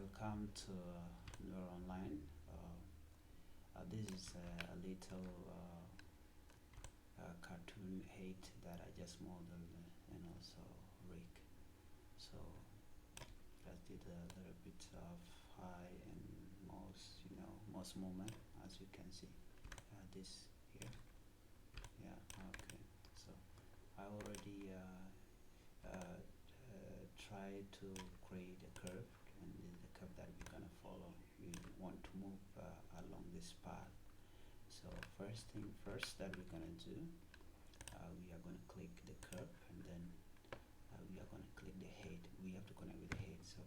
Welcome to Neural Online. This is a little cartoon hate that I just modeled and also rig. So just did a little bit of high and most movement, as you can see. This here, yeah, okay. So I already try to create a curve, and this is the curve that we're gonna follow. We want to move along this path. So first thing first that we're gonna do, we are gonna click the curve, and then we are gonna click the head. We have to connect with the head. So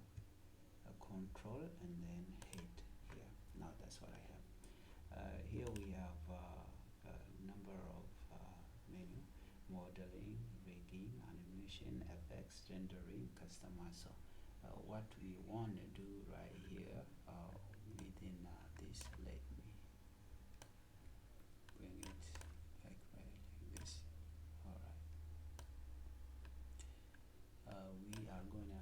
control and then head here. Now that's what I have. Here we have a number of menu: modeling, rigging, animation, FX, rendering, customize. So what we want to do right here within this, let me bring it like right like this. All right. We are going to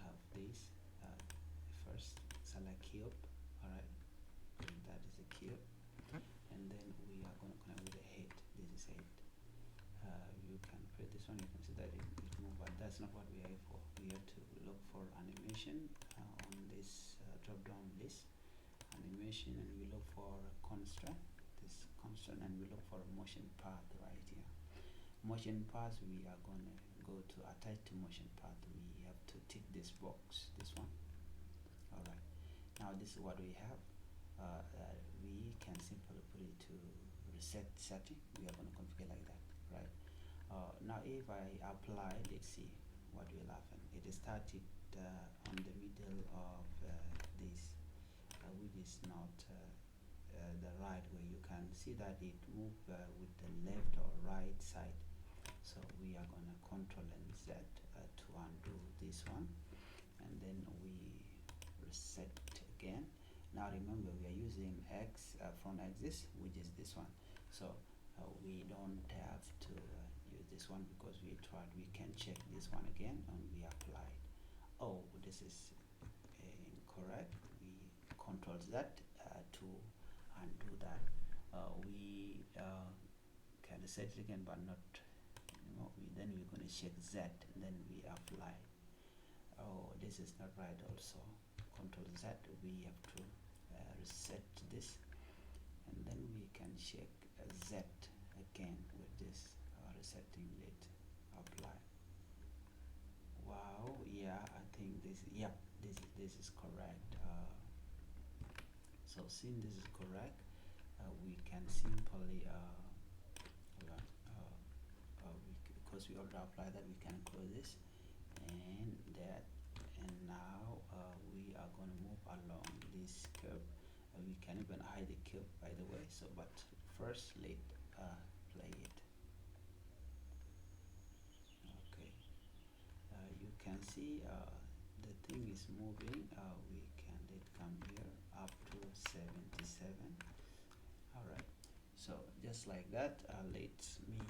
have this first. Select cube. All right. That is a cube, and then we are going to connect with the head. This is head. You can create this one. You can see that it move, but that's not what we are here for. We have to look for animation on this drop down list, animation, and we look for constraint, this constraint, and we look for a motion path right here. Motion path, we are going to go to attach to motion path. We have to tick this box, this one. All right. Now this is what we have. We can simply put it to reset setting. We are going to configure like that, right? Now if I apply, let's see what will happen. It is started on the middle of this, which is not the right way. You can see that it moved with the left or right side. So we are going to control and Z to undo this one, and then we reset again. Now remember, we are using X front axis, which is this one. So we don't have to use this one because we tried. We can check this one again, and we apply. Oh, this is incorrect. We control Z to undo that. We can reset it again, but not. Then we're going to check Z, and then we apply. Oh, this is not right. Also, Control Z. We have to reset this, and then we can check Z again with this resetting it. Apply. Wow. Yeah, I think this. Yeah, this is correct. So since this is correct, we can simply because we already applied that, we can close this and that, and now we are going to move along this curve. We can even hide the curve, by the way. So but first let play it. Okay, you can see the thing is moving. We can let come here up to 77. All right, so just like that, let me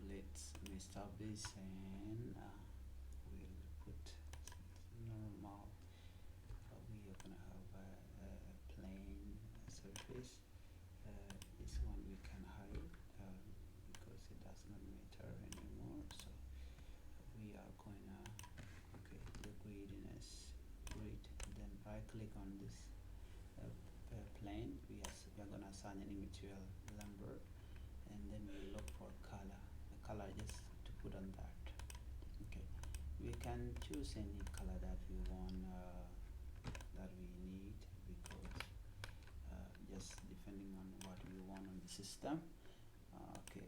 let me stop this, and we'll put normal. We are gonna have a plain surface. This one we can hide because it does not matter anymore. So we are gonna the greediness grid, then right click on this plane. We are gonna assign any material number, and then we look for color. The color just to put on that. Okay, we can choose any color that we want, that we need, because just depending on what we want on the system. Okay,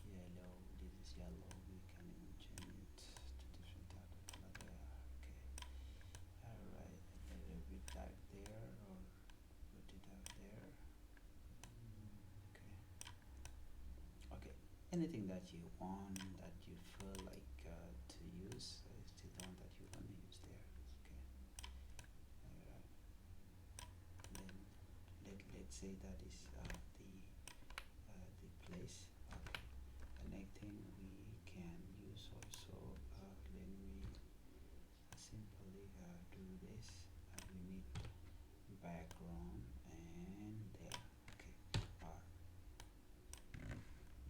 yellow. This is yellow. We can even change it to different type of color there. Okay, all right. A little bit dark there, or put it out there. Okay, anything that you want, that you feel like to use, is the one that you want to use there. Okay, all right. Then let's say that is the place. Okay, simply do this. We need background and there. Okay, R.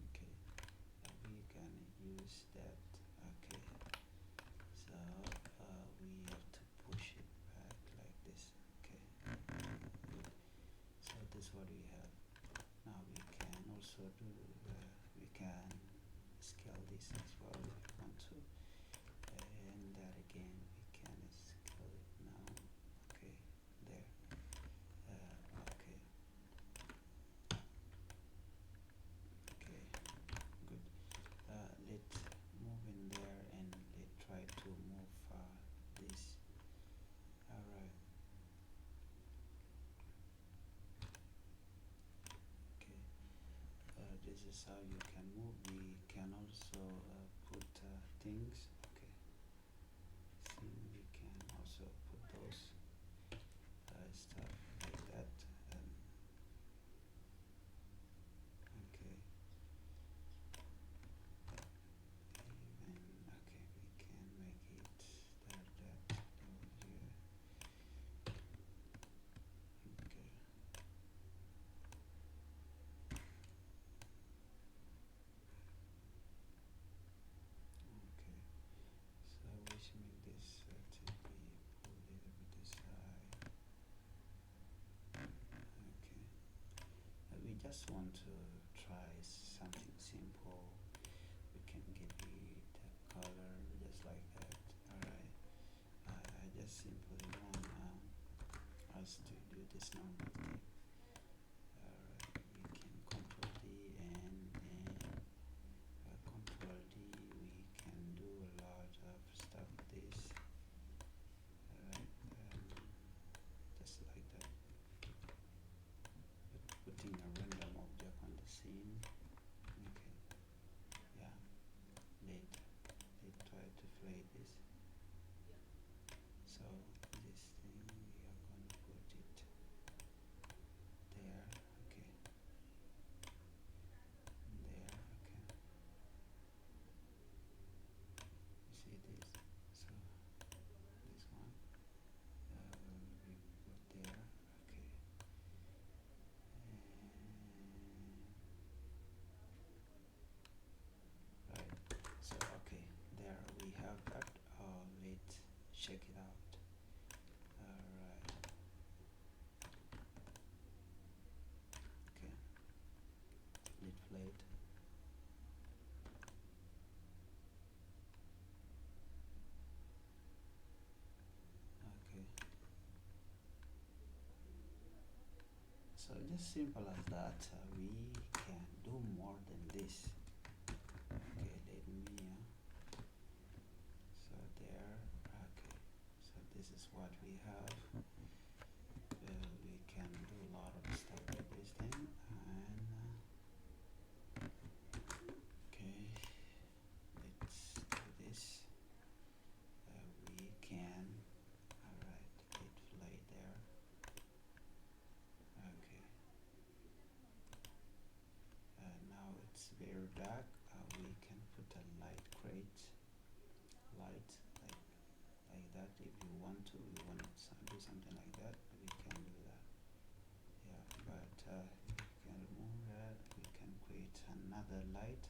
Okay, we can use that. Okay, so we have to push it back like this. Okay, good. So this is what we have. Now we can also do. We can scale this as well if we want to, and that again we can scale it now. Okay, there. Okay, okay, good. Let's move in there and let's try to move this. All right. Okay. This is how you can move. We can also put things. Okay. See, we can also put those stuff like that. Okay. Even okay, we can make it that over here. Okay. Okay. So we should make this to be pull a little bit this side. Okay. We just want to try something simple. We can give it a color just like that. Alright. I just simply want us to do this normal thing. Alright. We can control D and control D. We can do a lot of stuff with this. Alright. Just like that. But putting a random object on the scene. Okay. Yeah. Let's try to play this. So this thing we are going to put it there. Okay. There. Okay. You see this? So this one we put there. Okay. Right. So okay, there we have that. Let's check it out. Alright. Okay. Let's play it. Okay. So just simple as that. We can do more than this. Okay, let me. So there. Okay. So this is what we have. We can do a lot of stuff with this thing, and okay, let's do this. We can. All right, let's play there. Okay. Now it's very dark. We can put a light crate, light like that. If you want to, you want to do something like that, we can do that. Yeah, but we can remove that. We can create another light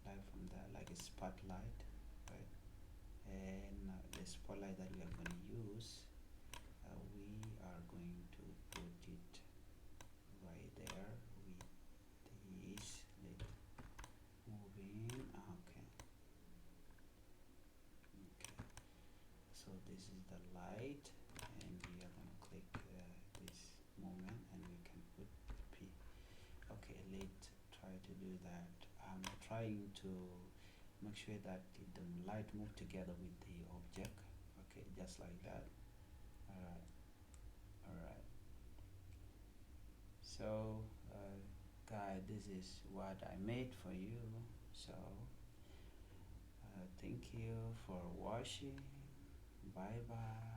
from there, like a spotlight, right? And the spotlight that we are going to use, we are going to put it right there with this. Let's move in. Okay. Okay. So this is the light, and we are going to click this moment, and we can put P. Okay, let's try to do that. I'm trying to make sure that the light move together with the object. Okay, just like that. Alright. Alright. So guys, this is what I made for you. So thank you for watching. Bye bye.